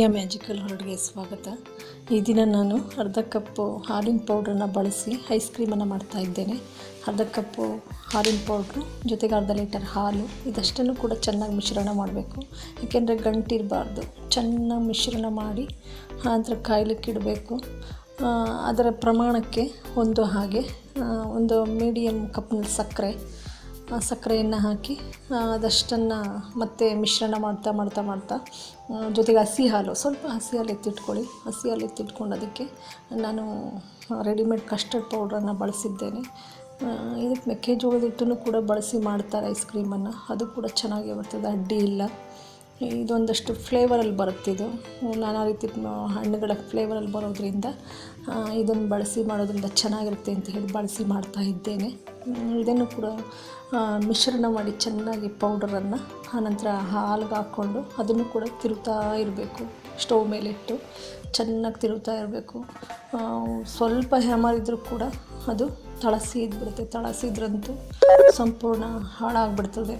ವಿದ್ಯಾ magical ವರ್ಲ್ಡ್ಗೆ ಸ್ವಾಗತ. ಈ ದಿನ ನಾನು ಅರ್ಧ ಕಪ್ಪು ಹಾಲಿನ ಪೌಡ್ರನ್ನು ಬಳಸಿ ಐಸ್ ಕ್ರೀಮನ್ನು ಮಾಡ್ತಾಯಿದ್ದೇನೆ. ಅರ್ಧ ಕಪ್ಪು ಹಾಲಿನ ಪೌಡ್ರು ಜೊತೆಗೆ ಅರ್ಧ ಲೀಟರ್ ಹಾಲು, ಇದಷ್ಟನ್ನು ಕೂಡ ಚೆನ್ನಾಗಿ ಮಿಶ್ರಣ ಮಾಡಬೇಕು. ಏಕೆಂದರೆ ಗಂಟಿರಬಾರ್ದು. ಚೆನ್ನಾಗಿ ಮಿಶ್ರಣ ಮಾಡಿ ನಂತರ ಕಾಯ್ಲಿಕ್ಕಿಡಬೇಕು. ಅದರ ಪ್ರಮಾಣಕ್ಕೆ ಒಂದು ಮೀಡಿಯಮ್ ಕಪ್ನಲ್ಲಿ ಸಕ್ಕರೆಯನ್ನು ಹಾಕಿ ಅದಷ್ಟನ್ನು ಮತ್ತೆ ಮಿಶ್ರಣ ಮಾಡ್ತಾ ಜೊತೆಗೆ ಸ್ವಲ್ಪ ಹಸಿ ಹಾಲು ಎತ್ತಿಟ್ಕೊಳ್ಳಿ. ಹಸಿ ಹಾಲು ಎತ್ತಿಟ್ಕೊಂಡು ಅದಕ್ಕೆ ನಾನು ರೆಡಿಮೇಡ್ ಕಸ್ಟರ್ಡ್ ಪೌಡ್ರನ್ನು ಬಳಸಿದ್ದೇನೆ. ಇದಕ್ಕೆ ಮೆಕ್ಕೆಜೋಳದ ಹಿಟ್ಟನ್ನು ಕೂಡ ಬಳಸಿ ಮಾಡ್ತಾರೆ ಐಸ್ ಕ್ರೀಮನ್ನು. ಅದು ಕೂಡ ಚೆನ್ನಾಗೇ ಬರ್ತದೆ, ಅಡ್ಡಿ ಇಲ್ಲ. ಇದೊಂದಷ್ಟು ಫ್ಲೇವರಲ್ಲಿ ಬರುತ್ತೆ. ಇದು ನಾನಾ ರೀತಿ ಹಣ್ಣುಗಳ ಫ್ಲೇವರಲ್ಲಿ ಬರೋದ್ರಿಂದ ಇದನ್ನು ಬಳಸಿ ಮಾಡೋದ್ರಿಂದ ಚೆನ್ನಾಗಿರುತ್ತೆ ಅಂತ ಹೇಳಿ ಬಳಸಿ ಮಾಡ್ತಾ ಇದ್ದೇನೆ. ಇದನ್ನು ಕೂಡ ಮಿಶ್ರಣ ಮಾಡಿ ಚೆನ್ನಾಗಿ ಪೌಡರನ್ನು ಆನಂತರ ಹಾಲಿಗೆ ಹಾಕ್ಕೊಂಡು ಅದನ್ನು ಕೂಡ ತಿರುಗ್ತಾ ಇರಬೇಕು. ಸ್ಟವ್ ಮೇಲಿಟ್ಟು ಚೆನ್ನಾಗಿ ತಿರುಗ್ತಾ ಇರಬೇಕು. ಸ್ವಲ್ಪ ಹ್ಯಾಮರಿದ್ರೂ ಕೂಡ ಅದು ತಳಸಿದ್ಬಿಡುತ್ತೆ. ತಳಸಿದ್ರಂತೂ ಸಂಪೂರ್ಣ ಹಾಳಾಗಿಬಿಡ್ತದೆ,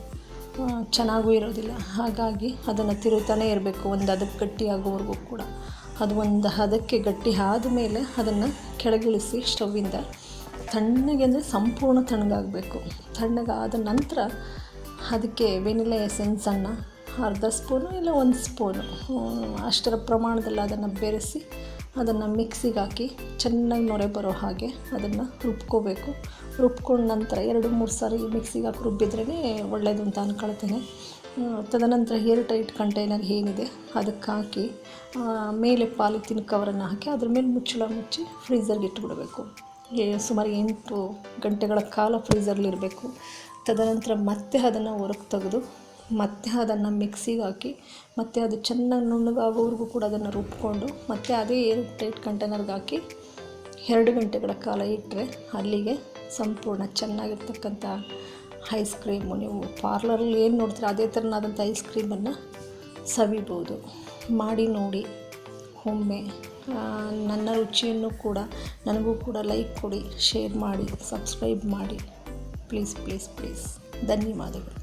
ಚೆನ್ನಾಗೂ ಇರೋದಿಲ್ಲ. ಹಾಗಾಗಿ ಅದನ್ನು ತಿರುಗ್ತಾನೇ ಇರಬೇಕು ಒಂದು ಹದಕ್ಕೆ ಗಟ್ಟಿಯಾಗೋವರೆಗೂ ಕೂಡ. ಅದು ಒಂದು ಹದಕ್ಕೆ ಗಟ್ಟಿ ಆದಮೇಲೆ ಅದನ್ನು ಕೆಳಗಿಳಿಸಿ ಸ್ಟವ್ವಿಂದ ತಣ್ಣಗೆ, ಅಂದರೆ ಸಂಪೂರ್ಣ ತಣ್ಣಗಾಗಬೇಕು. ತಣ್ಣಗಾದ ನಂತರ ಅದಕ್ಕೆ ವೆನಿಲಾ ಎಸೆನ್ಸನ್ನು ಅರ್ಧ ಸ್ಪೂನು ಇಲ್ಲ 1 ಸ್ಪೂನು ಅಷ್ಟರ ಪ್ರಮಾಣದಲ್ಲಿ ಅದನ್ನು ಬೆರೆಸಿ ಅದನ್ನು ಮಿಕ್ಸಿಗೆ ಹಾಕಿ ಚೆನ್ನಾಗಿ ನೊರೆ ಬರೋ ಹಾಗೆ ಅದನ್ನು ರುಬ್ಕೋಬೇಕು. ರುಬ್ಕೊಂಡ ನಂತರ 2-3 ಸಾರಿ ಮಿಕ್ಸಿಗೆ ಹಾಕಿ ರುಬ್ಬಿದ್ರೇ ಒಳ್ಳೆಯದು ಅಂತ ಅಂದ್ಕೊಳ್ತೇನೆ. ತದನಂತರ ಏರ್ ಟೈಟ್ ಕಂಟೈನರ್ ಏನಿದೆ ಅದಕ್ಕೆ ಹಾಕಿ ಮೇಲೆ ಪಾಲಿಥೀನ್ ಕವರನ್ನು ಹಾಕಿ ಅದ್ರ ಮೇಲೆ ಮುಚ್ಚಳ ಮುಚ್ಚಿ ಫ್ರೀಝರ್ಗೆ ಇಟ್ಬಿಡಬೇಕು. ಸುಮಾರು 8 ಗಂಟೆಗಳ ಕಾಲ ಫ್ರೀಝರ್ಲಿರಬೇಕು. ತದನಂತರ ಮತ್ತೆ ಅದನ್ನು ಹೊರಗೆ ತೆಗೆದು ಮತ್ತೆ ಅದನ್ನು ಮಿಕ್ಸಿಗೆ ಹಾಕಿ ಮತ್ತೆ ಅದು ಚೆನ್ನಾಗಿ ನುಣ್ಣಗಾಗೋವರೆಗೂ ಕೂಡ ಅದನ್ನು ರುಬ್ಕೊಂಡು ಮತ್ತೆ ಅದೇ ಏರ್ ಟೈಟ್ ಕಂಟೈನರ್ಗೆ ಹಾಕಿ 2 ಗಂಟೆಗಳ ಕಾಲ ಇಟ್ಟರೆ ಅಲ್ಲಿಗೆ ಸಂಪೂರ್ಣ ಚೆನ್ನಾಗಿರ್ತಕ್ಕಂಥ ಐಸ್ ಕ್ರೀಮು, ನೀವು ಪಾರ್ಲರಲ್ಲಿ ಏನು ನೋಡ್ತೀರ ಅದೇ ಥರನಾದಂಥ ಐಸ್ ಕ್ರೀಮನ್ನು ಸವಿಬೋದು. ಮಾಡಿ ನೋಡಿ ಒಮ್ಮೆ. ನನ್ನ ರುಚಿಯನ್ನು ಕೂಡ ನನಗೂ ಕೂಡ ಲೈಕ್ ಕೊಡಿ, ಶೇರ್ ಮಾಡಿ, ಸಬ್ಸ್ಕ್ರೈಬ್ ಮಾಡಿ. ಪ್ಲೀಸ್ ಧನ್ಯವಾದಗಳು.